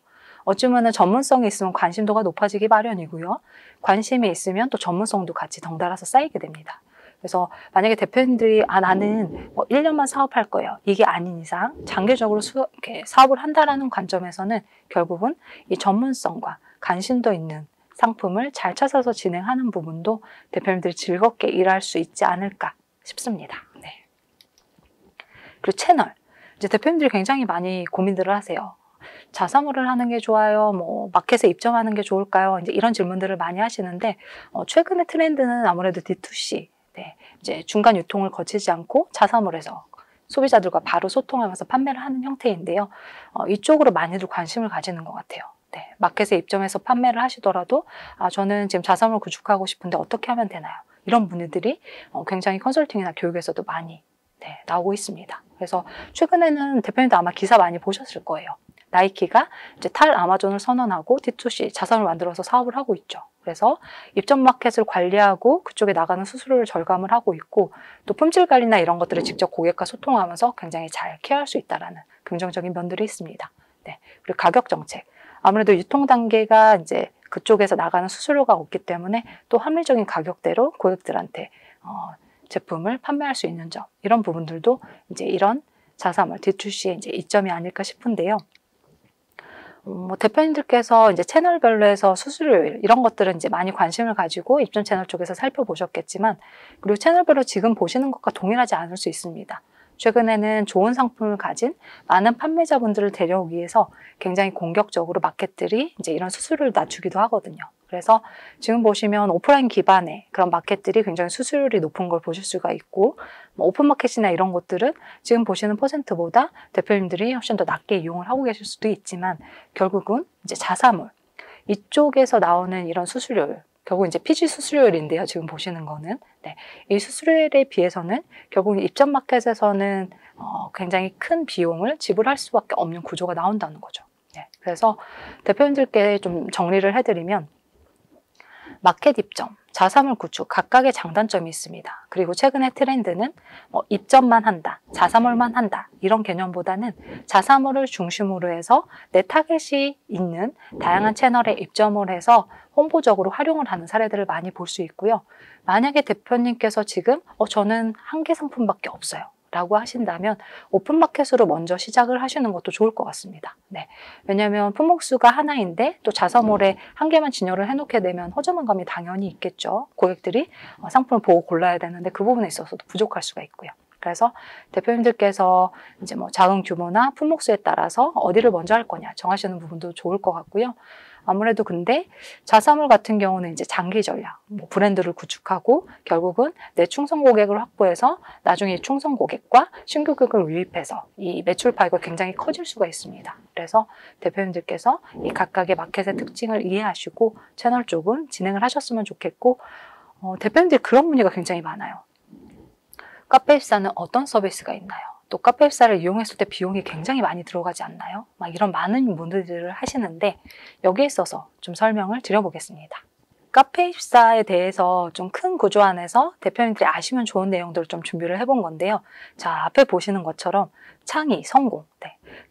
S2: 어쩌면 전문성이 있으면 관심도가 높아지기 마련이고요. 관심이 있으면 또 전문성도 같이 덩달아서 쌓이게 됩니다. 그래서 만약에 대표님들이 나는 1년만 사업할 거예요. 이게 아닌 이상 장기적으로 이렇게 사업을 한다라는 관점에서는 결국은 이 전문성과 관심도 있는 상품을 잘 찾아서 진행하는 부분도 대표님들이 즐겁게 일할 수 있지 않을까 싶습니다. 네. 그리고 채널. 이제 대표님들이 굉장히 많이 고민들을 하세요. 자사몰을 하는 게 좋아요? 마켓에 입점하는 게 좋을까요? 이제 이런 질문들을 많이 하시는데, 최근의 트렌드는 아무래도 D2C. 네, 이제 중간 유통을 거치지 않고 자사몰에서 소비자들과 바로 소통하면서 판매를 하는 형태인데요. 이쪽으로 많이들 관심을 가지는 것 같아요. 네, 마켓에 입점해서 판매를 하시더라도 저는 지금 자사몰 구축하고 싶은데 어떻게 하면 되나요? 이런 문의들이 굉장히 컨설팅이나 교육에서도 많이 나오고 있습니다. 그래서 최근에는 대표님도 아마 기사 많이 보셨을 거예요. 나이키가 이제 탈 아마존을 선언하고 D2C 자사몰을 만들어서 사업을 하고 있죠. 그래서 입점 마켓을 관리하고 그쪽에 나가는 수수료를 절감을 하고 있고 또 품질 관리나 이런 것들을 직접 고객과 소통하면서 굉장히 잘 케어할 수 있다라는 긍정적인 면들이 있습니다. 네. 그리고 가격 정책. 아무래도 유통 단계가 이제 그쪽에서 나가는 수수료가 없기 때문에 또 합리적인 가격대로 고객들한테 제품을 판매할 수 있는 점, 이런 부분들도 이제 이런 자사몰 D2C의 이제 이점이 아닐까 싶은데요. 대표님들께서 이제 채널별로 해서 수수료율 이런 것들은 이제 많이 관심을 가지고 입점 채널 쪽에서 살펴보셨겠지만, 그리고 채널별로 지금 보시는 것과 동일하지 않을 수 있습니다. 최근에는 좋은 상품을 가진 많은 판매자분들을 데려오기 위해서 굉장히 공격적으로 마켓들이 이제 이런 수수료를 낮추기도 하거든요. 그래서 지금 보시면 오프라인 기반의 그런 마켓들이 굉장히 수수료율이 높은 걸 보실 수가 있고, 오픈마켓이나 이런 곳들은 지금 보시는 퍼센트보다 대표님들이 훨씬 더 낮게 이용을 하고 계실 수도 있지만, 결국은 이제 자사몰 이쪽에서 나오는 이런 수수료율, 결국 이제 피지 수수료율인데요. 지금 보시는 거는 이 수수료율에 비해서는 결국 입점 마켓에서는 굉장히 큰 비용을 지불할 수밖에 없는 구조가 나온다는 거죠. 그래서 대표님들께 좀 정리를 해드리면, 마켓 입점, 자사몰 구축 각각의 장단점이 있습니다. 그리고 최근의 트렌드는 입점만 한다, 자사몰만 한다 이런 개념보다는 자사몰을 중심으로 해서 내 타겟이 있는 다양한 채널에 입점을 해서 홍보적으로 활용을 하는 사례들을 많이 볼 수 있고요. 만약에 대표님께서 지금 저는 한 개 상품밖에 없어요 라고 하신다면 오픈마켓으로 먼저 시작을 하시는 것도 좋을 것 같습니다. 왜냐하면 품목수가 하나인데 또 자사몰에 한 개만 진열을 해놓게 되면 허전한 감이 당연히 있겠죠. 고객들이 상품을 보고 골라야 되는데 그 부분에 있어서도 부족할 수가 있고요. 그래서 대표님들께서 이제 작은 규모나 품목수에 따라서 어디를 먼저 할 거냐 정하시는 부분도 좋을 것 같고요. 아무래도 근데 자사몰 같은 경우는 이제 장기 전략, 브랜드를 구축하고 결국은 내 충성 고객을 확보해서 나중에 이 충성 고객과 신규 고객을 유입해서 이 매출 파이가 굉장히 커질 수가 있습니다. 그래서 대표님들께서 이 각각의 마켓의 특징을 이해하시고 채널 쪽은 진행을 하셨으면 좋겠고, 대표님들이 그런 문의가 굉장히 많아요. 카페입사는 어떤 서비스가 있나요? 또 카페입사를 이용했을 때 비용이 굉장히 많이 들어가지 않나요? 이런 많은 문의들을 하시는데, 여기에 있어서 좀 설명을 드려보겠습니다. 카페입사에 대해서 좀 큰 구조 안에서 대표님들이 아시면 좋은 내용들을 좀 준비를 해본 건데요. 자, 앞에 보시는 것처럼 창의, 성공.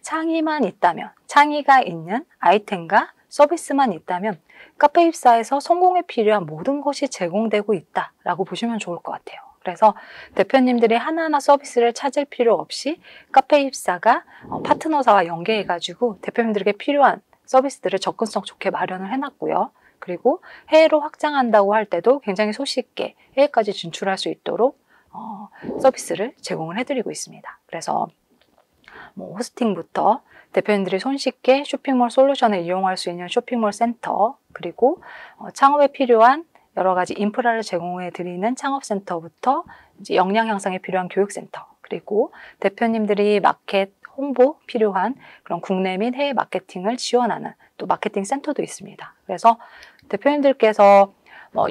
S2: 창의만 있다면, 창의가 있는 아이템과 서비스만 있다면 카페입사에서 성공에 필요한 모든 것이 제공되고 있다라고 보시면 좋을 것 같아요. 그래서 대표님들이 하나하나 서비스를 찾을 필요 없이 카페입사가 파트너사와 연계해가지고 대표님들에게 필요한 서비스들을 접근성 좋게 마련을 해놨고요. 그리고 해외로 확장한다고 할 때도 굉장히 손쉽게 해외까지 진출할 수 있도록 서비스를 제공을 해드리고 있습니다. 그래서 호스팅부터 대표님들이 손쉽게 쇼핑몰 솔루션을 이용할 수 있는 쇼핑몰 센터, 그리고 창업에 필요한 여러 가지 인프라를 제공해 드리는 창업센터부터 이제 역량 향상에 필요한 교육센터, 그리고 대표님들이 마켓 홍보 필요한 그런 국내 및 해외 마케팅을 지원하는 또 마케팅 센터도 있습니다. 그래서 대표님들께서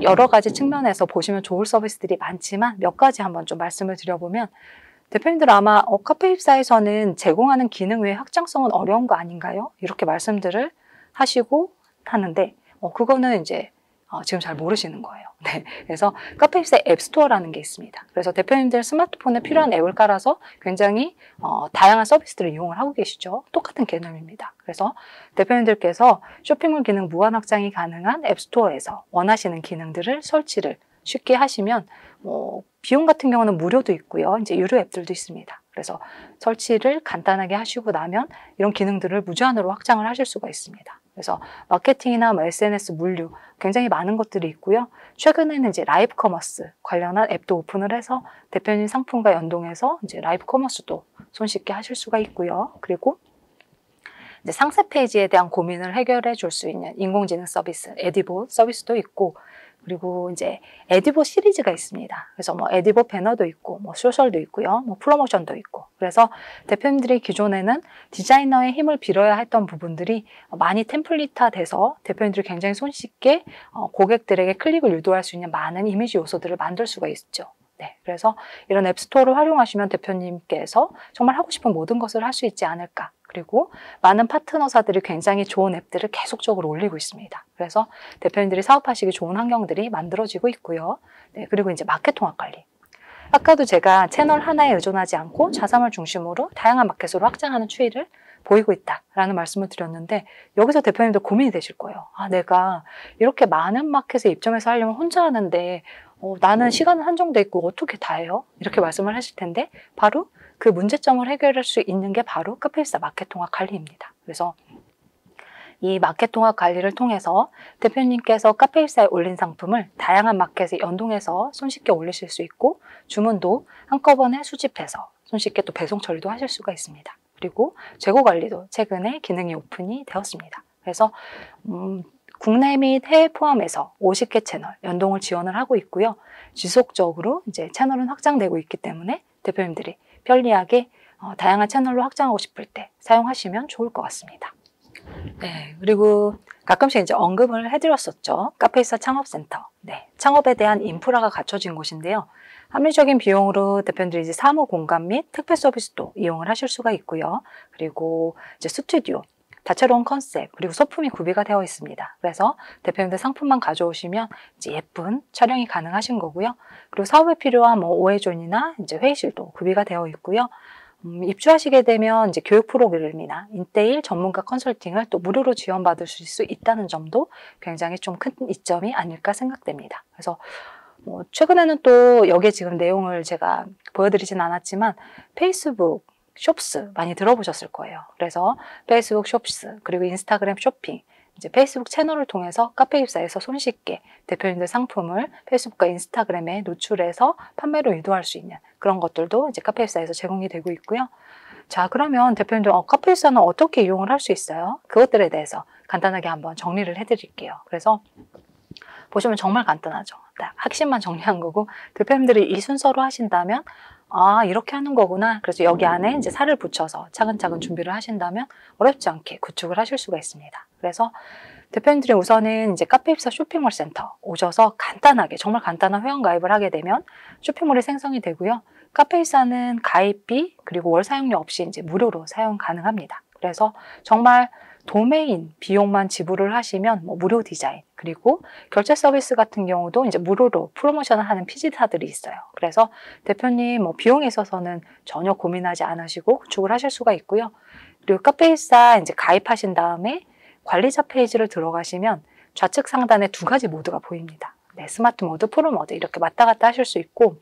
S2: 여러 가지 측면에서 보시면 좋을 서비스들이 많지만 몇 가지 한번 좀 말씀을 드려보면, 대표님들 아마 카페입사에서는 제공하는 기능 외에 확장성은 어려운 거 아닌가요? 이렇게 말씀들을 하시고 하는데 그거는 이제 지금 잘 모르시는 거예요. 그래서 카페입사 앱스토어라는 게 있습니다. 그래서 대표님들 스마트폰에 필요한 앱을 깔아서 굉장히 다양한 서비스들을 이용을 하고 계시죠. 똑같은 개념입니다. 그래서 대표님들께서 쇼핑몰 기능 무한 확장이 가능한 앱스토어에서 원하시는 기능들을 설치를 쉽게 하시면 비용 같은 경우는 무료도 있고요. 이제 유료 앱들도 있습니다. 그래서 설치를 간단하게 하시고 나면 이런 기능들을 무제한으로 확장을 하실 수가 있습니다. 그래서 마케팅이나 SNS 물류 굉장히 많은 것들이 있고요. 최근에는 이제 라이브 커머스 관련한 앱도 오픈을 해서 대표님 상품과 연동해서 이제 라이브 커머스도 손쉽게 하실 수가 있고요. 그리고 이제 상세 페이지에 대한 고민을 해결해 줄 수 있는 인공지능 서비스, 에디보 서비스도 있고, 그리고 이제 에디보 시리즈가 있습니다. 그래서 에디보 배너도 있고, 소셜도 있고요, 프로모션도 있고. 그래서 대표님들이 기존에는 디자이너의 힘을 빌어야 했던 부분들이 많이 템플릿화 돼서 대표님들이 굉장히 손쉽게 고객들에게 클릭을 유도할 수 있는 많은 이미지 요소들을 만들 수가 있죠. 그래서 이런 앱스토어를 활용하시면 대표님께서 정말 하고 싶은 모든 것을 할 수 있지 않을까. 그리고 많은 파트너사들이 굉장히 좋은 앱들을 계속적으로 올리고 있습니다. 그래서 대표님들이 사업하시기 좋은 환경들이 만들어지고 있고요. 네, 그리고 이제 마켓 통합 관리. 아까도 제가 채널 하나에 의존하지 않고 자사몰 중심으로 다양한 마켓으로 확장하는 추이를 보이고 있다라는 말씀을 드렸는데, 여기서 대표님들 고민이 되실 거예요. 아, 내가 이렇게 많은 마켓에 입점해서 하려면 혼자 하는데 나는 시간은 한정돼 있고 어떻게 다 해요? 이렇게 말씀을 하실 텐데, 바로 그 문제점을 해결할 수 있는 게 바로 카페24 마켓 통합 관리입니다. 그래서 이 마켓 통합 관리를 통해서 대표님께서 카페24에 올린 상품을 다양한 마켓에 연동해서 손쉽게 올리실 수 있고, 주문도 한꺼번에 수집해서 손쉽게 또 배송 처리도 하실 수가 있습니다. 그리고 재고 관리도 최근에 기능이 오픈이 되었습니다. 그래서 국내 및 해외 포함해서 50개 채널 연동을 지원을 하고 있고요. 지속적으로 이제 채널은 확장되고 있기 때문에 대표님들이 편리하게 다양한 채널로 확장하고 싶을 때 사용하시면 좋을 것 같습니다. 네, 그리고 가끔씩 이제 언급을 해드렸었죠. 카페24 창업센터. 네, 창업에 대한 인프라가 갖춰진 곳인데요. 합리적인 비용으로 대표님들이 이제 사무 공간 및 택배 서비스도 이용을 하실 수가 있고요. 그리고 이제 스튜디오, 다채로운 컨셉, 그리고 소품이 구비가 되어 있습니다. 그래서 대표님들 상품만 가져오시면 이제 예쁜 촬영이 가능하신 거고요. 그리고 사업에 필요한 오해존이나 이제 회의실도 구비가 되어 있고요. 입주하시게 되면 이제 교육 프로그램이나 1:1 전문가 컨설팅을 또 무료로 지원받으실 수 있다는 점도 굉장히 좀 큰 이점이 아닐까 생각됩니다. 그래서 최근에는 또 여기에 지금 내용을 제가 보여드리진 않았지만 페이스북 숍스 많이 들어보셨을 거예요. 그래서 페이스북 숍스, 그리고 인스타그램 쇼핑, 이제 페이스북 채널을 통해서 카페24에서 손쉽게 대표님들 상품을 페이스북과 인스타그램에 노출해서 판매로 유도할 수 있는 그런 것들도 이제 카페24에서 제공이 되고 있고요. 자, 그러면 대표님들 카페24는 어떻게 이용을 할 수 있어요? 그것들에 대해서 간단하게 한번 정리를 해드릴게요. 그래서 보시면 정말 간단하죠. 핵심만 정리한 거고, 대표님들이 이 순서로 하신다면 아, 이렇게 하는 거구나. 그래서 여기 안에 이제 살을 붙여서 차근차근 준비를 하신다면 어렵지 않게 구축을 하실 수가 있습니다. 그래서 대표님들이 우선은 이제 카페24 쇼핑몰 센터 오셔서 간단하게, 정말 간단한 회원 가입을 하게 되면 쇼핑몰이 생성이 되고요. 카페24는 가입비 그리고 월 사용료 없이 이제 무료로 사용 가능합니다. 그래서 정말 도메인 비용만 지불을 하시면 무료 디자인, 그리고 결제 서비스 같은 경우도 이제 무료로 프로모션을 하는 피지사들이 있어요. 그래서 대표님 비용에 있어서는 전혀 고민하지 않으시고 구축을 하실 수가 있고요. 그리고 카페24 이제 가입하신 다음에 관리자 페이지를 들어가시면 좌측 상단에 두 가지 모드가 보입니다. 네, 스마트 모드, 프로 모드 이렇게 왔다 갔다 하실 수 있고,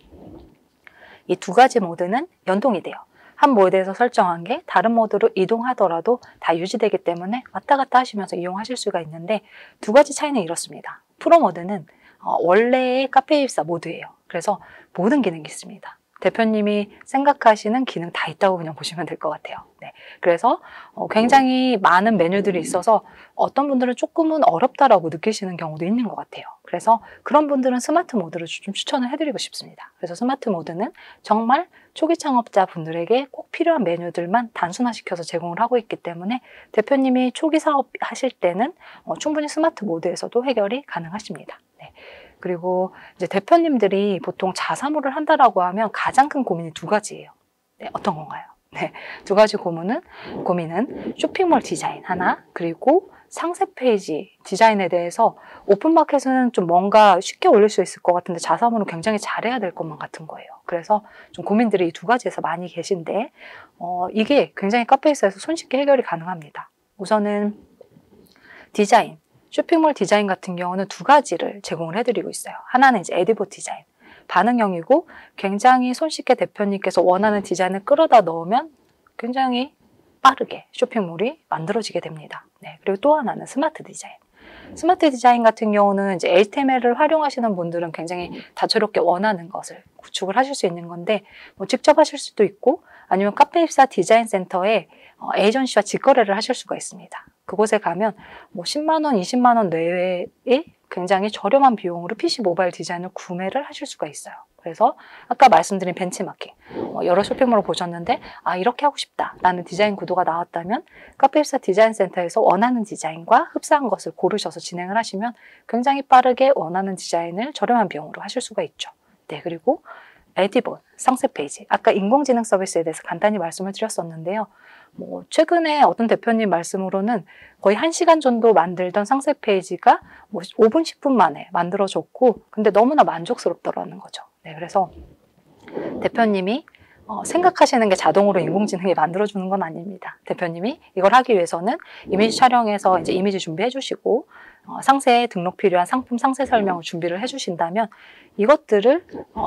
S2: 이 두 가지 모드는 연동이 돼요. 한 모드에서 설정한 게 다른 모드로 이동하더라도 다 유지되기 때문에 왔다 갔다 하시면서 이용하실 수가 있는데, 두 가지 차이는 이렇습니다. 프로 모드는 원래의 카페24 모드예요. 그래서 모든 기능이 있습니다. 대표님이 생각하시는 기능 다 있다고 그냥 보시면 될 것 같아요. 네. 그래서 굉장히 많은 메뉴들이 있어서 어떤 분들은 조금은 어렵다라고 느끼시는 경우도 있는 것 같아요. 그래서 그런 분들은 스마트 모드를 좀 추천을 해드리고 싶습니다. 그래서 스마트 모드는 정말 초기 창업자 분들에게 꼭 필요한 메뉴들만 단순화시켜서 제공을 하고 있기 때문에 대표님이 초기 사업 하실 때는 충분히 스마트 모드에서도 해결이 가능하십니다. 네. 그리고 이제 대표님들이 보통 자사몰을 한다라고 하면 가장 큰 고민이 두 가지예요. 네, 어떤 건가요? 네, 두 가지 고민은 쇼핑몰 디자인 하나, 그리고 상세 페이지 디자인에 대해서 오픈마켓은 좀 뭔가 쉽게 올릴 수 있을 것 같은데 자사몰은 굉장히 잘해야 될 것만 같은 거예요. 그래서 좀 고민들이 이 두 가지에서 많이 계신데 이게 굉장히 카페24에서 손쉽게 해결이 가능합니다. 우선은 디자인, 쇼핑몰 디자인 같은 경우는 두 가지를 제공을 해드리고 있어요. 하나는 이제 에디봇 디자인, 반응형이고 굉장히 손쉽게 대표님께서 원하는 디자인을 끌어다 넣으면 굉장히 빠르게 쇼핑몰이 만들어지게 됩니다. 네, 그리고 또 하나는 스마트 디자인. 스마트 디자인 같은 경우는 이제 HTML을 활용하시는 분들은 굉장히 다채롭게 원하는 것을 구축을 하실 수 있는 건데 직접 하실 수도 있고, 아니면 카페24 디자인 센터에 에이전시와 직거래를 하실 수가 있습니다. 그곳에 가면 10만 원, 20만 원 내외의 굉장히 저렴한 비용으로 PC 모바일 디자인을 구매를 하실 수가 있어요. 그래서 아까 말씀드린 벤치마킹, 여러 쇼핑몰을 보셨는데 이렇게 하고 싶다라는 디자인 구도가 나왔다면 카페24 디자인 센터에서 원하는 디자인과 흡사한 것을 고르셔서 진행을 하시면 굉장히 빠르게 원하는 디자인을 저렴한 비용으로 하실 수가 있죠. 네, 그리고 에디본, 상세 페이지. 아까 인공지능 서비스에 대해서 간단히 말씀을 드렸었는데요. 최근에 어떤 대표님 말씀으로는 거의 1시간 정도 만들던 상세 페이지가 5분, 10분 만에 만들어졌고, 근데 너무나 만족스럽더라는 거죠. 네, 그래서 대표님이 생각하시는 게 자동으로 인공지능이 만들어주는 건 아닙니다. 대표님이 이걸 하기 위해서는 이미지 촬영해서 이제 이미지 준비해 주시고, 상세에 등록 필요한 상품 상세 설명을 준비를 해주신다면 이것들을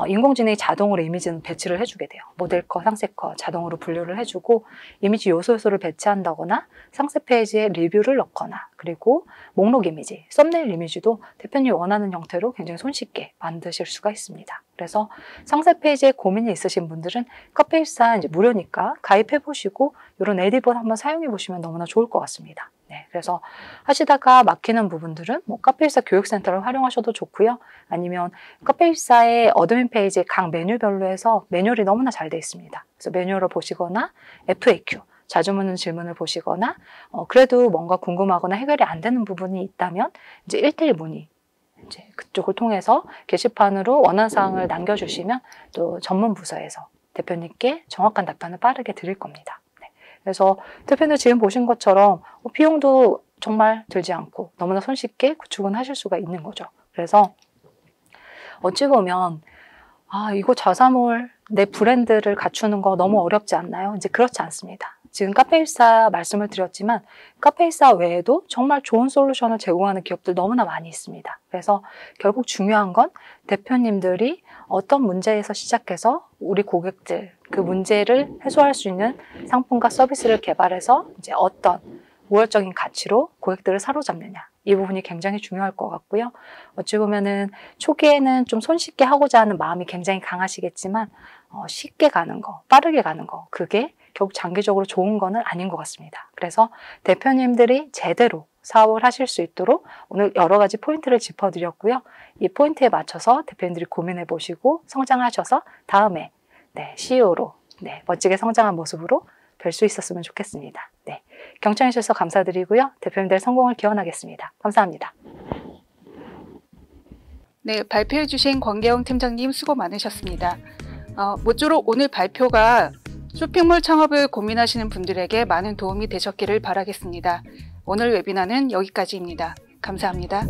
S2: 인공지능이 자동으로 이미지는 배치를 해주게 돼요. 모델 컷, 상세 컷 자동으로 분류를 해주고 이미지 요소를 배치한다거나 상세 페이지에 리뷰를 넣거나 그리고 목록 이미지, 썸네일 이미지도 대표님이 원하는 형태로 굉장히 손쉽게 만드실 수가 있습니다. 그래서 상세 페이지에 고민이 있으신 분들은 카페24 이제 무료니까 가입해 보시고 이런 에디본 한번 사용해 보시면 너무나 좋을 것 같습니다. 네, 그래서 하시다가 막히는 부분들은 카페24 교육센터를 활용하셔도 좋고요. 아니면 카페24의 어드민 페이지 각 메뉴별로 해서 매뉴얼이 너무나 잘 되어 있습니다. 그래서 매뉴얼을 보시거나 FAQ, 자주 묻는 질문을 보시거나 그래도 뭔가 궁금하거나 해결이 안 되는 부분이 있다면 이제 1:1 문의 이제 그쪽을 통해서 게시판으로 원하는 사항을 남겨주시면 또 전문 부서에서 대표님께 정확한 답변을 빠르게 드릴 겁니다. 그래서 대표님 지금 보신 것처럼 비용도 정말 들지 않고 너무나 손쉽게 구축은 하실 수가 있는 거죠. 그래서 어찌 보면 이거 자사몰 내 브랜드를 갖추는 거 너무 어렵지 않나요? 이제 그렇지 않습니다. 지금 카페24 말씀을 드렸지만 카페24 외에도 정말 좋은 솔루션을 제공하는 기업들 너무나 많이 있습니다. 그래서 결국 중요한 건 대표님들이 어떤 문제에서 시작해서 우리 고객들 그 문제를 해소할 수 있는 상품과 서비스를 개발해서 이제 어떤 우월적인 가치로 고객들을 사로잡느냐 이 부분이 굉장히 중요할 것 같고요. 어찌 보면은 초기에는 좀 손쉽게 하고자 하는 마음이 굉장히 강하시겠지만 쉽게 가는 거, 빠르게 가는 거 그게 결국 장기적으로 좋은 거는 아닌 것 같습니다. 그래서 대표님들이 제대로 사업을 하실 수 있도록 오늘 여러 가지 포인트를 짚어드렸고요. 이 포인트에 맞춰서 대표님들이 고민해 보시고 성장하셔서 다음에 CEO로 멋지게 성장한 모습으로 뵐 수 있었으면 좋겠습니다. 경청해 주셔서 감사드리고요. 대표님들의 성공을 기원하겠습니다. 감사합니다.
S1: 네, 발표해 주신 권계영 팀장님 수고 많으셨습니다. 모쪼록 오늘 발표가 쇼핑몰 창업을 고민하시는 분들에게 많은 도움이 되셨기를 바라겠습니다. 오늘 웨비나는 여기까지입니다. 감사합니다.